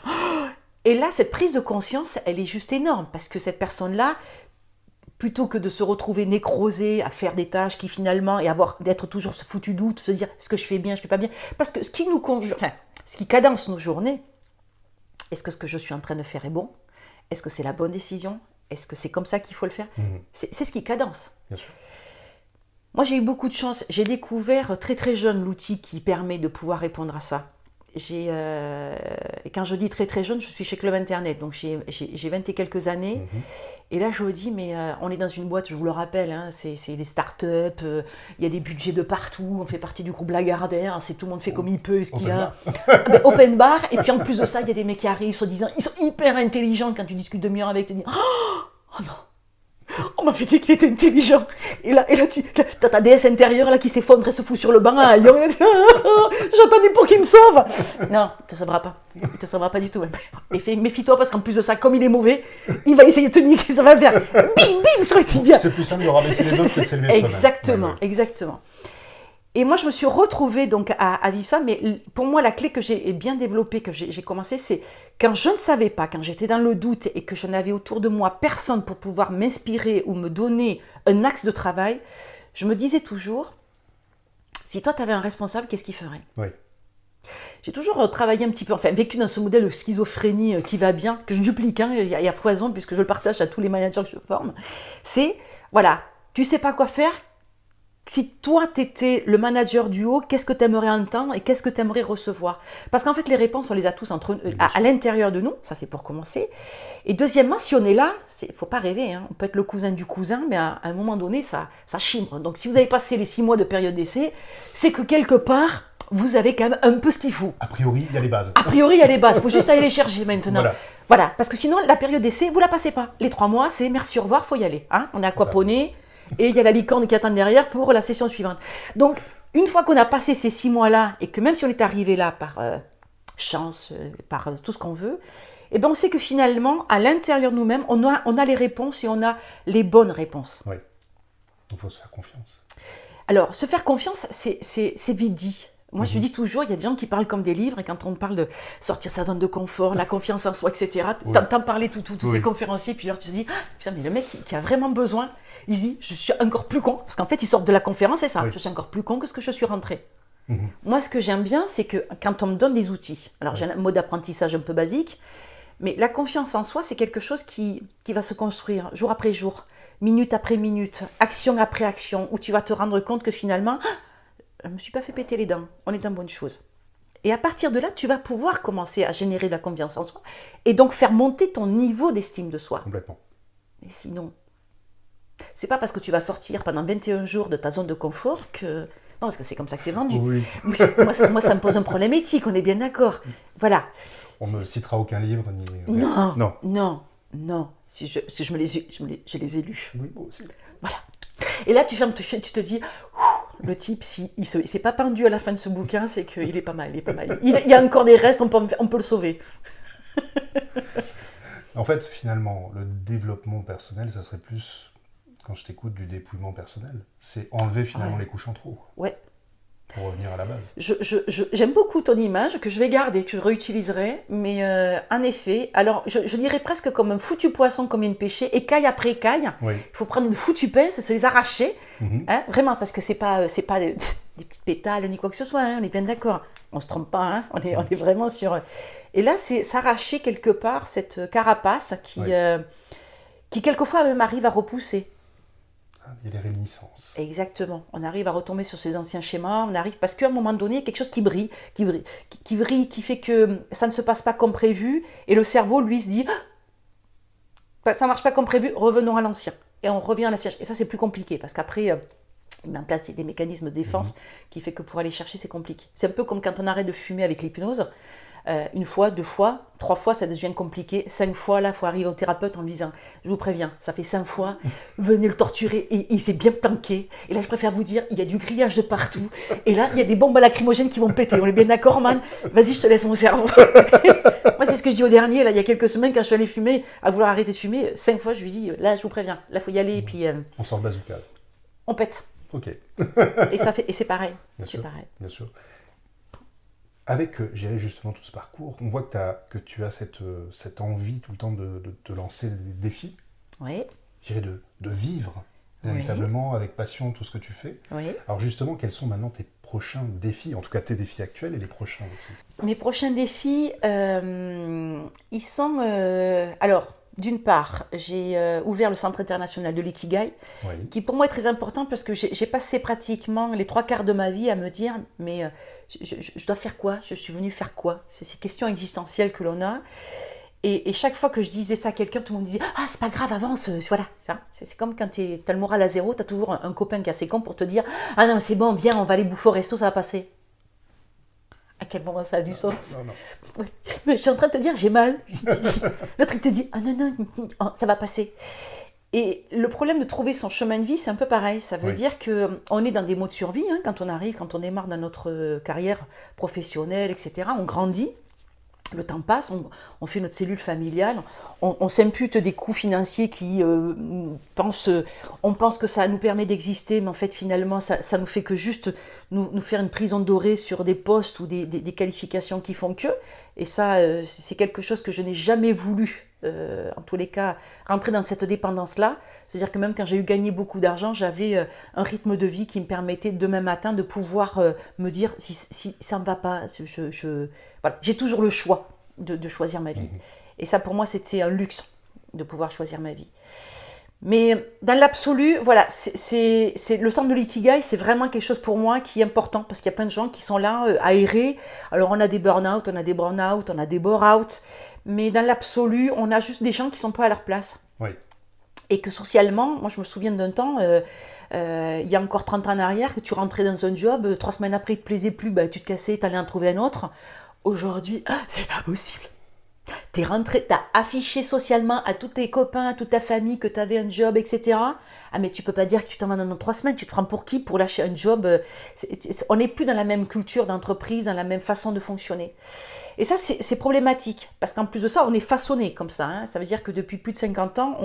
Et là, cette prise de conscience, elle est juste énorme, parce que cette personne-là, plutôt que de se retrouver nécrosée à faire des tâches qui finalement, et d'être toujours ce foutu doute, se dire « Est-ce que je fais bien, je fais pas bien ?» Parce que ce qui cadence nos journées, est-ce que ce que je suis en train de faire est bon? Est-ce que c'est la bonne décision? Est-ce que c'est comme ça qu'il faut le faire? C'est ce qui cadence. Bien sûr. Moi, j'ai eu beaucoup de chance. J'ai découvert très très jeune l'outil qui permet de pouvoir répondre à ça. Et quand je dis très très jeune, je suis chez Club Internet, donc j'ai 20 et quelques années. Et là, je me dis, mais on est dans une boîte, je vous le rappelle, c'est des startups, il y a des budgets de partout, on fait partie du groupe Lagardère, tout le monde fait comme il peut, ce qu'il a. Open bar, et puis en plus de ça, il y a des mecs qui arrivent, soi-disant, ils sont hyper intelligents quand tu discutes demi-heure avec, tu dis, oh non. On m'a fait dire qu'il était intelligent. Et là t'as ta déesse intérieure là, qui s'effondre et se fout sur le banc. J'attendais pour qu'il me sauve. Non, il te sauvera pas. Il te sauvera pas du tout. Et méfie-toi, parce qu'en plus de ça, comme il est mauvais, il va essayer de te niquer. Ça va faire bim bim sur les tibias. C'est plus simple de rabaisser les autres que de s'élever soi-même. Exactement, exactement. Et moi, je me suis retrouvée donc à vivre ça. Mais pour moi, la clé que j'ai bien développée, que j'ai commencé, c'est quand je ne savais pas, quand j'étais dans le doute et que je n'avais autour de moi personne pour pouvoir m'inspirer ou me donner un axe de travail, je me disais toujours, si toi, tu avais un responsable, qu'est-ce qu'il ferait? Oui. J'ai toujours travaillé un petit peu, vécu dans ce modèle de schizophrénie qui va bien, que je duplique, il y a foison, puisque je le partage à tous les managers que je forme. C'est, voilà, tu sais pas quoi faire. Si toi, tu étais le manager du haut, qu'est-ce que tu aimerais entendre et qu'est-ce que tu aimerais recevoir? Parce qu'en fait, les réponses, on les a tous à l'intérieur de nous, ça c'est pour commencer. Et deuxièmement, si on est là, il ne faut pas rêver, on peut être le cousin du cousin, mais à un moment donné, ça chimbre. Donc si vous avez passé les 6 mois de période d'essai, c'est que quelque part, vous avez quand même un peu ce qu'il faut. A priori, il y a les bases. A priori, il y a les bases. Il faut juste aller les chercher maintenant. Voilà. Voilà. Parce que sinon, la période d'essai, vous la passez pas. Les 3 mois, c'est merci, au revoir, il faut y aller. Hein, on est aquaponé et il y a la licorne qui attend derrière pour la session suivante. Donc, une fois qu'on a passé ces 6 mois-là et que même si on est arrivé là par chance, par tout ce qu'on veut, eh ben on sait que finalement, à l'intérieur de nous-mêmes, on a les réponses et on a les bonnes réponses. Oui. Donc, il faut se faire confiance. Alors, se faire confiance, c'est vite dit. Moi, je dis toujours, il y a des gens qui parlent comme des livres, et quand on parle de sortir sa zone de confort, la confiance en soi, etc., t'entends parler tous ces conférenciers, puis alors tu te dis, ah, putain, mais le mec qui a vraiment besoin, il se dit, je suis encore plus con, parce qu'en fait, ils sortent de la conférence, c'est ça, je suis encore plus con que ce que je suis rentré. Moi, ce que j'aime bien, c'est que quand on me donne des outils, alors j'ai un mode d'apprentissage un peu basique, mais la confiance en soi, c'est quelque chose qui va se construire jour après jour, minute après minute, action après action, où tu vas te rendre compte que finalement, je ne me suis pas fait péter les dents, on est dans bonne chose. Et à partir de là, tu vas pouvoir commencer à générer de la confiance en soi et donc faire monter ton niveau d'estime de soi. Complètement. Et sinon, c'est pas parce que tu vas sortir pendant 21 jours de ta zone de confort que... Non, parce que c'est comme ça que c'est vendu. Oui. Moi, ça me pose un problème éthique, on est bien d'accord. Voilà. On ne citera aucun livre ni... Non. Si je les ai lus. Oui, moi aussi. Voilà. Et là, tu te dis... Le type, s'il ne s'est pas pendu à la fin de ce bouquin, c'est qu'il est pas mal. Il y a encore des restes, on peut le sauver. En fait, finalement, le développement personnel, ça serait plus, quand je t'écoute, du dépouillement personnel. C'est enlever finalement les couches en trop. Ouais. Pour revenir à la base. J'aime beaucoup ton image, que je vais garder, que je réutiliserai, mais en effet, alors je dirais presque comme un foutu poisson qu'on vient de pêcher, écaille après écaille. Il faut prendre une foutue pince et se les arracher, hein, vraiment, parce que c'est pas des petites pétales ni quoi que ce soit, hein, on est bien d'accord, on se trompe pas, hein, on est vraiment sur... Et là, c'est s'arracher quelque part cette carapace qui quelquefois même arrive à repousser. Il y a les réminiscences. Exactement. On arrive à retomber sur ces anciens schémas. On arrive parce qu'à un moment donné, il y a quelque chose qui brille, qui fait que ça ne se passe pas comme prévu. Et le cerveau, lui, se dit, ça ne marche pas comme prévu, revenons à l'ancien. Et on revient à l'ancien. Et ça, c'est plus compliqué parce qu'après, il met en place des mécanismes de défense qui fait que pour aller chercher, c'est compliqué. C'est un peu comme quand on arrête de fumer avec l'hypnose. 1 fois, 2 fois, 3 fois, ça devient compliqué. 5 fois, là, il faut arriver au thérapeute en lui disant, je vous préviens, ça fait 5 fois, venez le torturer et il s'est bien planqué. Et là, je préfère vous dire, il y a du grillage de partout. Et là, il y a des bombes lacrymogènes qui vont péter. On est bien d'accord, man? Vas-y, je te laisse mon cerveau. Moi, c'est ce que je dis au dernier, là, il y a quelques semaines, quand je suis allée fumer, à vouloir arrêter de fumer, 5 fois, je lui dis, là, je vous préviens, là, il faut y aller. Et puis, on sort le bazooka. On pète. Ok. Et c'est pareil. Bien sûr. Avec, j'irai justement tout ce parcours, on voit que tu as cette envie tout le temps de te lancer des défis. Oui. J'irai de vivre véritablement avec passion tout ce que tu fais. Oui. Alors justement, quels sont maintenant tes prochains défis, en tout cas tes défis actuels et les prochains défis? Mes prochains défis, ils sont... Alors, d'une part, j'ai ouvert le Centre international de l'Ikigai, qui pour moi est très important parce que j'ai passé pratiquement les 3/4 de ma vie à me dire, mais je dois faire quoi? Je suis venue faire quoi? C'est ces questions existentielles que l'on a. Et chaque fois que je disais ça à quelqu'un, tout le monde disait « Ah, c'est pas grave, avance !» Voilà, c'est comme quand t'as le moral à zéro, t'as toujours un copain qui est assez con pour te dire « Ah non, c'est bon, viens, on va aller bouffer au resto, ça va passer. » À quel moment ça a du sens? Non. Ouais. Je suis en train de te dire, j'ai mal. L'autre, il te dit, ah non, ça va passer. Et le problème de trouver son chemin de vie, c'est un peu pareil. Ça veut dire qu'on est dans des modes de survie, hein, quand on arrive, quand on démarre dans notre carrière professionnelle, etc. On grandit. Le temps passe, on fait notre cellule familiale, on s'impute des coûts financiers qui on pense que ça nous permet d'exister, mais en fait finalement ça nous fait que juste nous faire une prison dorée sur des postes ou des qualifications qui font que, et ça c'est quelque chose que je n'ai jamais voulu, en tous les cas, rentrer dans cette dépendance-là. C'est-à-dire que même quand j'ai eu gagné beaucoup d'argent, j'avais un rythme de vie qui me permettait demain matin de pouvoir me dire si ça ne me va pas, voilà. J'ai toujours le choix de choisir ma vie. Et ça, pour moi, c'était un luxe de pouvoir choisir ma vie. Mais dans l'absolu, voilà, c'est le centre de l'Ikigai, c'est vraiment quelque chose pour moi qui est important parce qu'il y a plein de gens qui sont là à errer. Alors, on a des burn-out, on a des burn-out, on a des bore-out. Mais dans l'absolu, on a juste des gens qui ne sont pas à leur place. Oui. Et que socialement, moi je me souviens d'un temps, il y a encore 30 ans en arrière, que tu rentrais dans un job, 3 semaines après il ne te plaisait plus, tu te cassais, tu allais en trouver un autre. Aujourd'hui, c'est pas possible. T'es rentré, t'as affiché socialement à tous tes copains, à toute ta famille que t'avais un job, etc. Ah mais tu peux pas dire que tu t'en vas dans 3 semaines, tu te prends pour qui pour lâcher un job? On n'est plus dans la même culture d'entreprise, dans la même façon de fonctionner. Et ça, c'est problématique, parce qu'en plus de ça, on est façonné comme ça. Hein. Ça veut dire que depuis plus de 50 ans,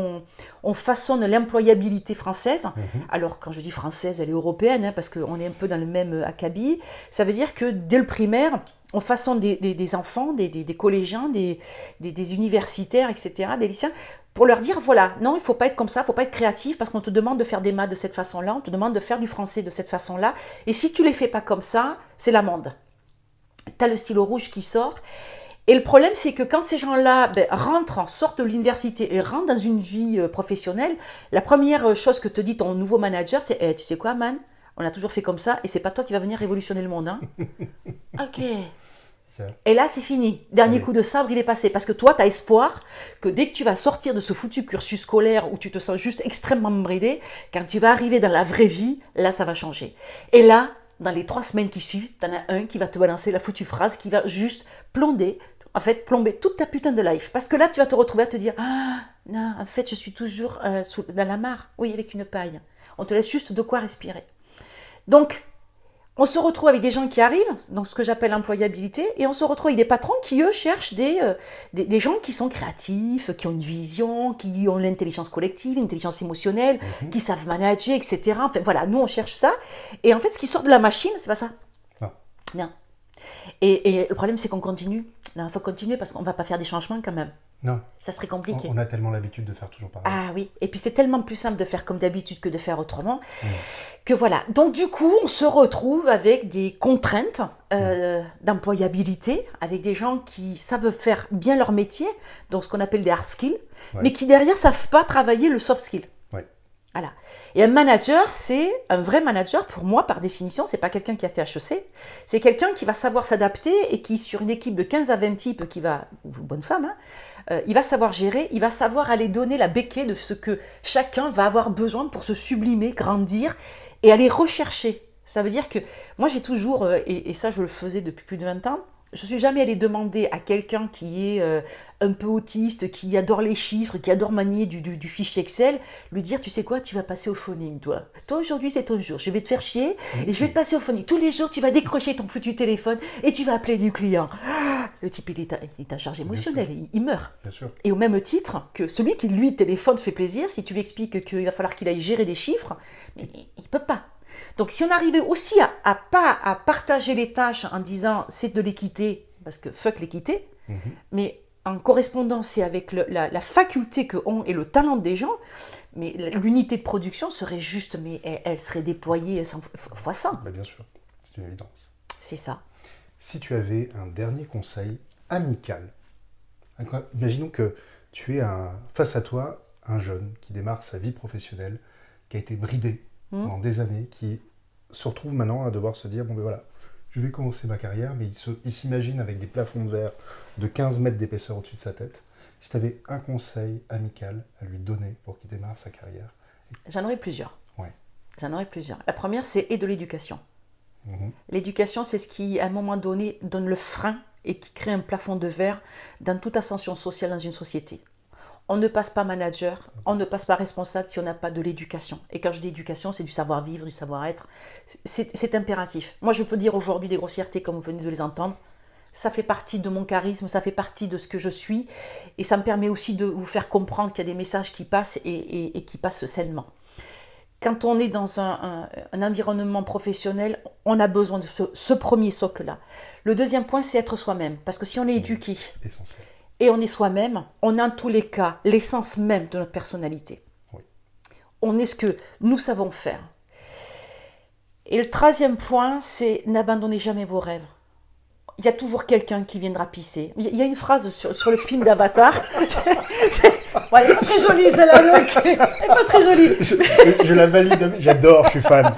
on façonne l'employabilité française. Alors, quand je dis française, elle est européenne, hein, parce qu'on est un peu dans le même acabit. Ça veut dire que dès le primaire, on façonne des enfants, des collégiens, des universitaires, etc., des lycéens, pour leur dire, voilà, non, il ne faut pas être comme ça, il ne faut pas être créatif, parce qu'on te demande de faire des maths de cette façon-là, on te demande de faire du français de cette façon-là, et si tu ne les fais pas comme ça, c'est l'amende. Tu as le stylo rouge qui sort. Et le problème, c'est que quand ces gens-là sortent de l'université et rentrent dans une vie professionnelle, la première chose que te dit ton nouveau manager, c'est tu sais quoi, man, on a toujours fait comme ça et c'est pas toi qui vas venir révolutionner le monde. Hein. Ok. Et là, c'est fini. Dernier coup de sabre, il est passé. Parce que toi, tu as espoir que dès que tu vas sortir de ce foutu cursus scolaire où tu te sens juste extrêmement bridé, quand tu vas arriver dans la vraie vie, là, ça va changer. Et là, dans les 3 semaines qui suivent, t'en as un qui va te balancer la foutue phrase, qui va juste plomber toute ta putain de life. Parce que là, tu vas te retrouver à te dire « Ah, non, en fait, je suis toujours dans la mare. Oui, avec une paille. » On te laisse juste de quoi respirer. Donc, on se retrouve avec des gens qui arrivent, dans ce que j'appelle l'employabilité, et on se retrouve avec des patrons qui, eux, cherchent des gens qui sont créatifs, qui ont une vision, qui ont l'intelligence collective, l'intelligence émotionnelle, qui savent manager, etc. Enfin, voilà, nous, on cherche ça. Et en fait, ce qui sort de la machine, c'est pas ça. Non. Et le problème, c'est qu'on continue. Non, il faut continuer parce qu'on ne va pas faire des changements quand même. Non. Ça serait compliqué. On a tellement l'habitude de faire toujours pareil. Ah oui, et puis c'est tellement plus simple de faire comme d'habitude que de faire autrement, que voilà. Donc du coup, on se retrouve avec des contraintes d'employabilité, avec des gens qui savent faire bien leur métier, donc ce qu'on appelle des hard skills, mais qui derrière ne savent pas travailler le soft skill. Voilà. Et un manager, c'est un vrai manager, pour moi, par définition, c'est pas quelqu'un qui a fait HEC, c'est quelqu'un qui va savoir s'adapter et qui, sur une équipe de 15 à 20 types, bonne femme, il va savoir gérer, il va savoir aller donner la béquille de ce que chacun va avoir besoin pour se sublimer, grandir et aller rechercher. Ça veut dire que moi, j'ai toujours, et ça, je le faisais depuis plus de 20 ans, je ne suis jamais allée demander à quelqu'un qui est un peu autiste, qui adore les chiffres, qui adore manier du fichier Excel, lui dire, tu sais quoi, tu vas passer au phoning, toi. Toi, aujourd'hui, c'est ton jour. Je vais te faire chier et je vais te passer au phoning. Tous les jours, tu vas décrocher ton foutu téléphone et tu vas appeler du client. Le type, il est à charge émotionnelle, il meurt. Bien sûr. Et au même titre que celui qui, lui, téléphone, fait plaisir, si tu lui expliques qu'il va falloir qu'il aille gérer des chiffres, mais il ne peut pas. Donc si on arrivait aussi à partager les tâches en disant c'est de l'équité, parce que fuck l'équité, mais en correspondance et avec la faculté que ont et le talent des gens, mais l'unité de production serait juste, mais elle serait déployée fois 100. Bah bien sûr, c'est une évidence. C'est ça. Si tu avais un dernier conseil amical, imaginons que tu es face à toi un jeune qui démarre sa vie professionnelle, qui a été bridé pendant des années, qui se retrouve maintenant à devoir se dire, bon ben voilà, je vais commencer ma carrière, mais il s'imagine avec des plafonds de verre de 15 mètres d'épaisseur au-dessus de sa tête. Si tu avais un conseil amical à lui donner pour qu'il démarre sa carrière. J'en aurais plusieurs. Ouais. J'en aurais plusieurs. La première, c'est de l'éducation. L'éducation, c'est ce qui, à un moment donné, donne le frein et qui crée un plafond de verre dans toute ascension sociale dans une société. On ne passe pas manager, on ne passe pas responsable si on n'a pas de l'éducation. Et quand je dis éducation, c'est du savoir-vivre, du savoir-être. C'est impératif. Moi, je peux dire aujourd'hui des grossièretés comme vous venez de les entendre. Ça fait partie de mon charisme, ça fait partie de ce que je suis. Et ça me permet aussi de vous faire comprendre qu'il y a des messages qui passent et qui passent sainement. Quand on est dans un environnement professionnel, on a besoin de ce premier socle-là. Le deuxième point, c'est être soi-même. Parce que si on est éduqué Essentiel. et on est soi-même, on a en tous les cas l'essence même de notre personnalité. Oui. On est ce que nous savons faire. Et le troisième point, c'est n'abandonnez jamais vos rêves. Il y a toujours quelqu'un qui viendra pisser. Il y a une phrase sur le film d'Avatar. Ouais, elle n'est pas très jolie, celle-là. Elle n'est pas très jolie. Je la valide, j'adore, je suis fan.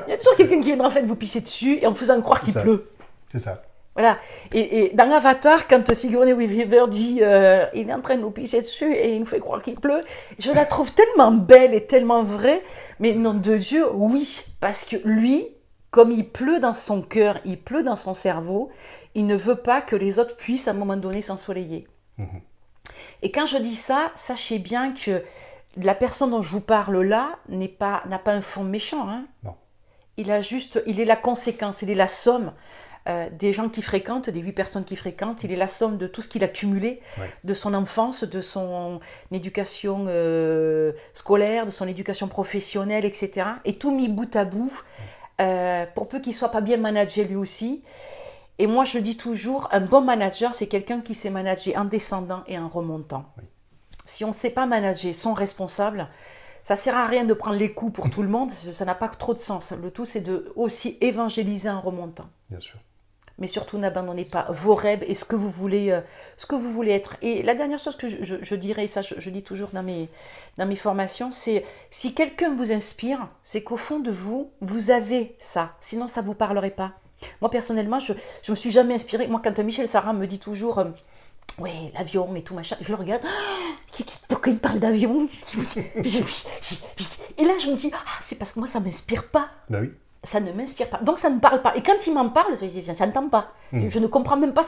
Il y a toujours quelqu'un qui viendra en fait vous pisser dessus et en faisant croire qu'il pleut. C'est ça. Voilà. Et dans Avatar, quand Sigourney Weaver dit il est en train de nous pisser dessus et il nous fait croire qu'il pleut, je la trouve tellement belle et tellement vraie. Mais nom de Dieu, oui. Parce que lui, comme il pleut dans son cœur, il pleut dans son cerveau, il ne veut pas que les autres puissent à un moment donné s'ensoleiller. Mhm. Et quand je dis ça, sachez bien que la personne dont je vous parle là n'a pas un fond méchant. Hein. Non. Il est la conséquence, il est la somme des gens qui fréquentent, des 8 personnes qui fréquentent. Il est la somme de tout ce qu'il a cumulé, Ouais. de son enfance, de son éducation scolaire, de son éducation professionnelle, etc. Et tout mis bout à bout, pour peu qu'il soit pas bien managé lui aussi. Et moi, je dis toujours, un bon manager, c'est quelqu'un qui sait manager en descendant et en remontant. Oui. Si on ne sait pas manager son responsable, ça ne sert à rien de prendre les coups pour tout le monde, ça n'a pas trop de sens. Le tout, c'est de aussi évangéliser en remontant. Bien sûr. Mais surtout, n'abandonnez pas vos rêves et ce que vous voulez être. Et la dernière chose que je dirais, et ça je dis toujours dans mes formations, c'est si quelqu'un vous inspire, c'est qu'au fond de vous, vous avez ça. Sinon, ça ne vous parlerait pas. Moi, personnellement, je ne me suis jamais inspirée. Moi, quand Michel Sarra me dit toujours ouais, l'avion et tout machin, je le regarde, pourquoi il parle d'avion? Et là, je me dis, c'est parce que moi, ça ne m'inspire pas. Bah oui. Ça ne m'inspire pas. Donc, ça ne me parle pas. Et quand il m'en parle, je n'entends pas. Je ne comprends même pas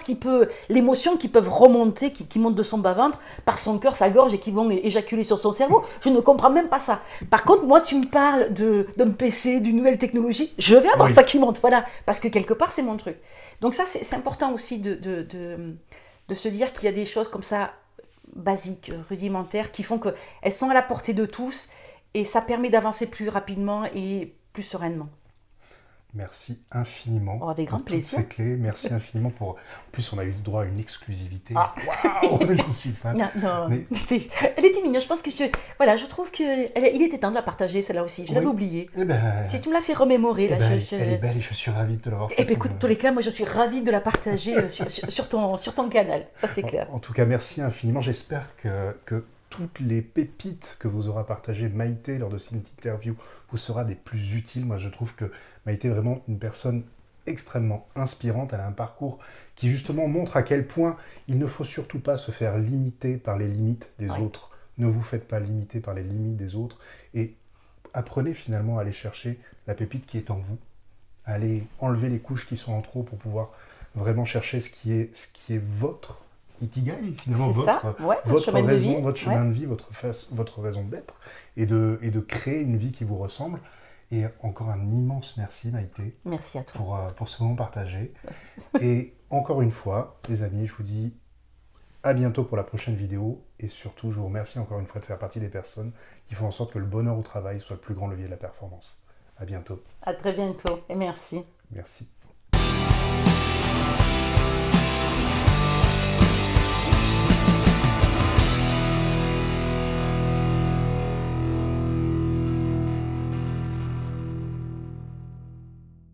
l'émotion qui peuvent remonter, qui monte de son bas-ventre, par son cœur, sa gorge, et qui vont éjaculer sur son cerveau. Je ne comprends même pas ça. Par contre, moi, tu me parles d'un PC, d'une nouvelle technologie, je vais avoir ça qui monte. Voilà. Parce que quelque part, c'est mon truc. Donc ça, c'est important aussi de se dire qu'il y a des choses comme ça, basiques, rudimentaires, qui font qu'elles sont à la portée de tous, et ça permet d'avancer plus rapidement et plus sereinement. Merci infiniment. Oh, avec grand plaisir. Toutes ces clés. Merci infiniment pour. En plus, on a eu droit à une exclusivité. Waouh, j'en suis fan. Non. Mais... Elle était mignonne. Je pense que je trouve qu'il était temps de la partager, celle-là aussi. Je l'avais oubliée. Eh ben... Tu me l'as fait remémorer. Là, elle est belle et je suis ravie de te l'avoir fait. Eh bien, écoute, dans tous les cas, moi, je suis ravie de la partager sur ton canal. Ça, c'est clair. En tout cas, merci infiniment. J'espère que toutes les pépites que vous aura partagées Maïté lors de cette interview vous sera des plus utiles. Moi, je trouve que Maïté est vraiment une personne extrêmement inspirante. Elle a un parcours qui justement montre à quel point il ne faut surtout pas se faire limiter par les limites des autres. Ne vous faites pas limiter par les limites des autres et apprenez finalement à aller chercher la pépite qui est en vous, à aller enlever les couches qui sont en trop pour pouvoir vraiment chercher ce qui est votre ikigai, finalement, votre chemin de vie, votre chemin de vie, votre raison d'être, et de créer une vie qui vous ressemble. Et encore un immense merci, Maïté. Merci à toi. Pour ce moment partagé. Et encore une fois, les amis, je vous dis à bientôt pour la prochaine vidéo. Et surtout, je vous remercie encore une fois de faire partie des personnes qui font en sorte que le bonheur au travail soit le plus grand levier de la performance. À bientôt. À très bientôt et merci. Merci.